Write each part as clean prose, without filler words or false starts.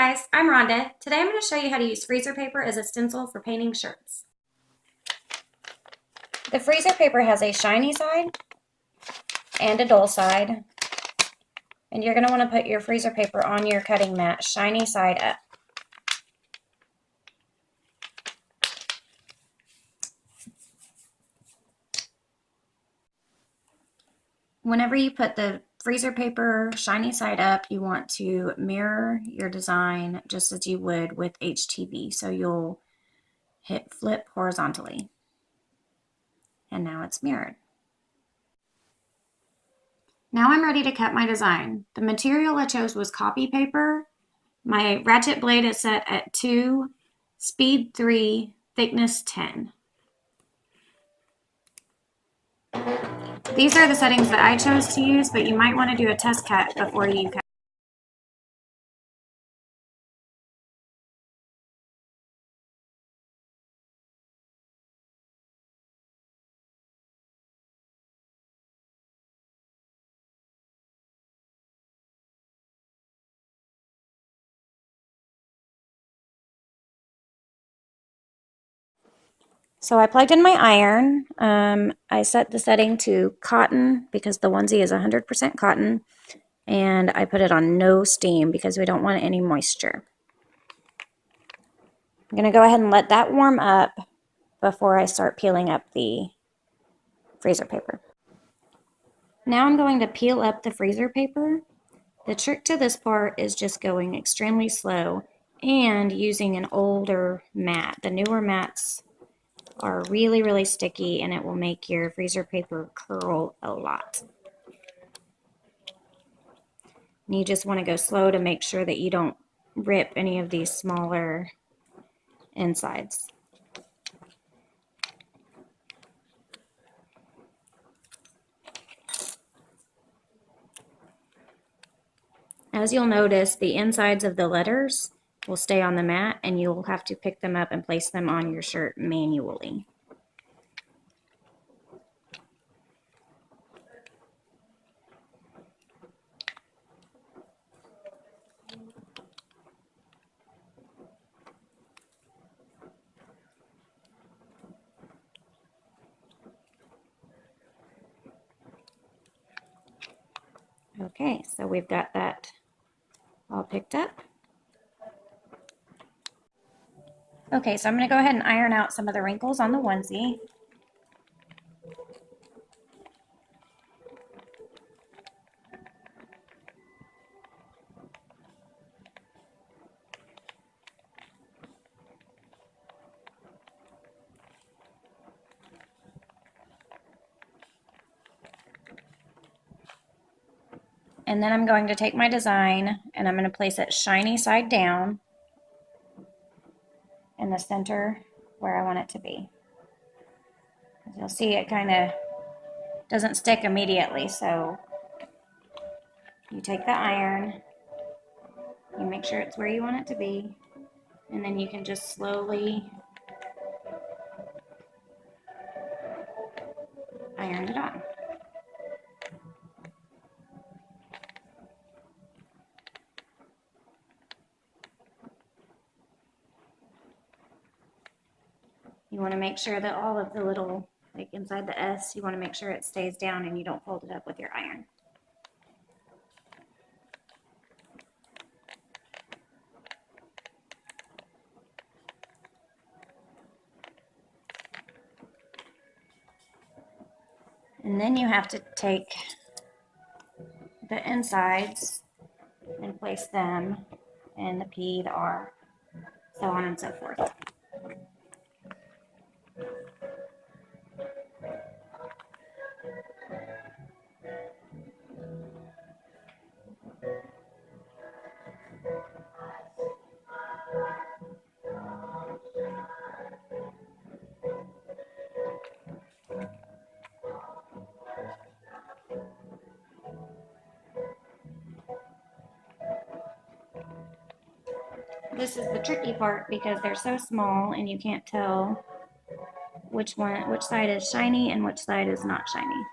guys, I'm Rhonda. Today I'm going to show you how to use freezer paper as a stencil for painting shirts. The freezer paper has a shiny side and a dull side. And you're going to want to put your freezer paper on your cutting mat, shiny side up. Whenever you put the freezer paper shiny side up, you want to mirror your design just as you would with HTV. So you'll hit flip horizontally. And now it's mirrored. Now I'm ready to cut my design. The material I chose was copy paper. My ratchet blade is set at 2, speed 3, thickness 10. These are the settings that I chose to use, but you might want to do a test cut before you cut. So I plugged in my iron. I set the setting to cotton because the onesie is 100% cotton. And I put it on no steam because we don't want any moisture. I'm going to go ahead and let that warm up before I start peeling up the freezer paper. Now I'm going to peel up the freezer paper. The trick to this part is just going extremely slow and using an older mat. The newer mats are really, really sticky and it will make your freezer paper curl a lot. And you just want to go slow to make sure that you don't rip any of these smaller insides. As you'll notice, the insides of the letters will stay on the mat and you'll have to pick them up and place them on your shirt manually. Okay, so we've got that all picked up. Okay, so I'm going to go ahead and iron out some of the wrinkles on the onesie. And then I'm going to take my design and I'm going to place it shiny side down in the center where I want it to be. As you'll see, it kind of doesn't stick immediately, so you take the iron, you make sure it's where you want it to be, and then you can just slowly iron it on. You want to make sure that all of the little, like inside the S, you want to make sure it stays down and you don't fold it up with your iron. And then you have to take the insides and place them in the P, the R, so on and so forth. This is the tricky part because they're so small and you can't tell which side is shiny and which side is not shiny.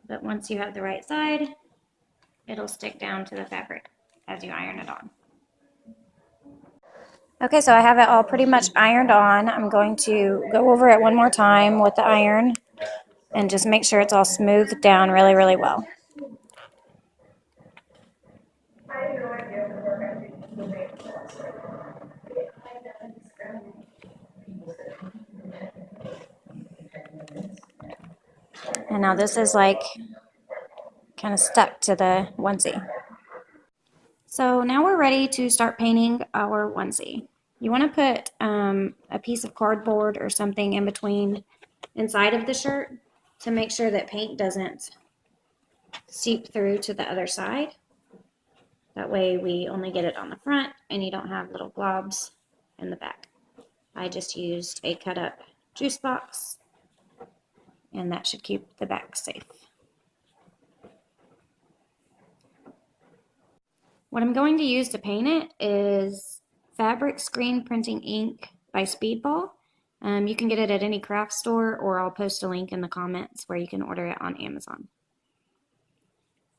but once you have the right side, it'll stick down to the fabric as you iron it on. Okay, so I have it all pretty much ironed on. I'm going to go over it one more time with the iron and just make sure it's all smoothed down really, really well. And now this is like kind of stuck to the onesie. So now we're ready to start painting our onesie. You want to put a piece of cardboard or something in between inside of the shirt to make sure that paint doesn't seep through to the other side. That way we only get it on the front and you don't have little globs in the back. I just used a cut up juice box and that should keep the back safe. What I'm going to use to paint it is fabric screen printing ink by Speedball. You can get it at any craft store, or I'll post a link in the comments where you can order it on Amazon.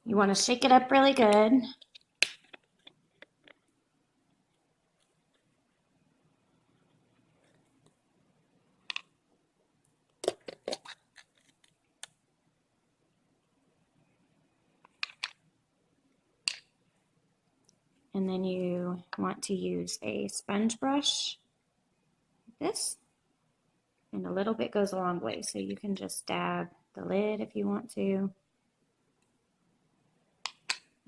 You want to shake it up really good. And then you want to use a sponge brush like this. And a little bit goes a long way, so you can just dab the lid if you want to.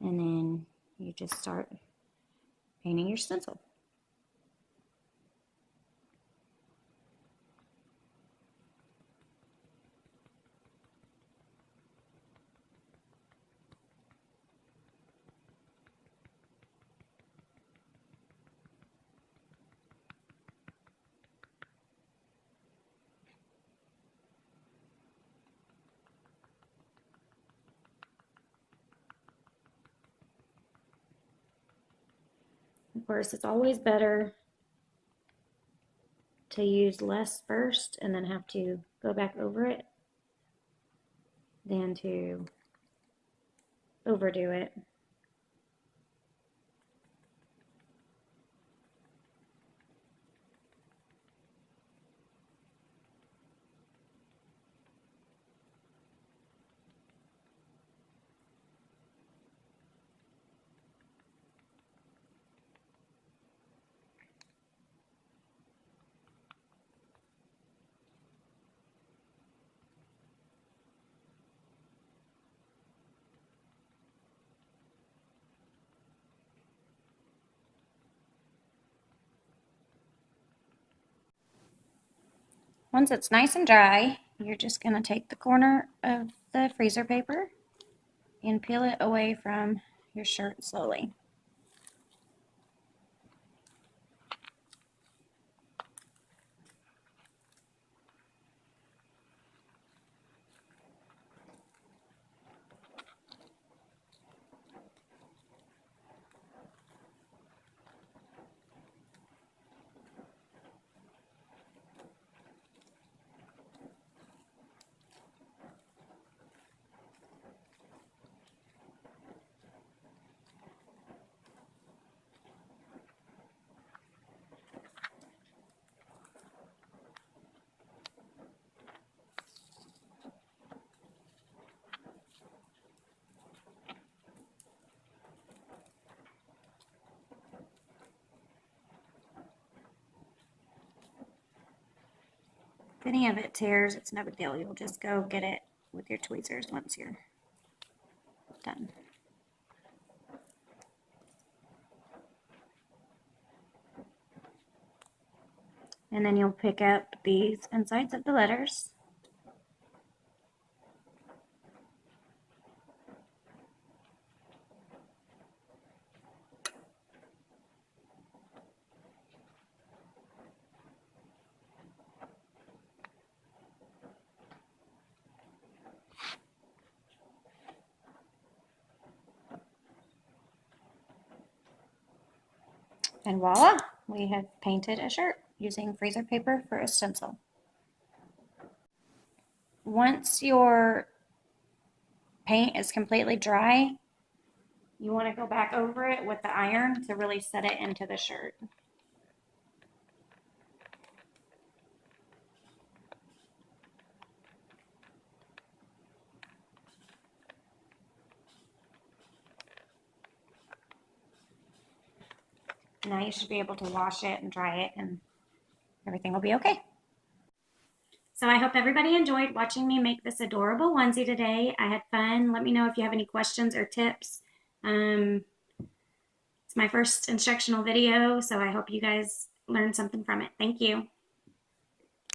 And then you just start painting your stencil. Of course, it's always better to use less first and then have to go back over it than to overdo it. Once it's nice and dry, you're just going to take the corner of the freezer paper and peel it away from your shirt slowly. If any of it tears, it's no big deal. You'll just go get it with your tweezers once you're done. And then you'll pick up these insides of the letters. And voila, we have painted a shirt using freezer paper for a stencil. Once your paint is completely dry, you want to go back over it with the iron to really set it into the shirt. Now you should be able to wash it and dry it and everything will be okay. So I hope everybody enjoyed watching me make this adorable onesie today. I had fun. Let me know if you have any questions or tips. It's my first instructional video, so I hope you guys learned something from it. Thank you.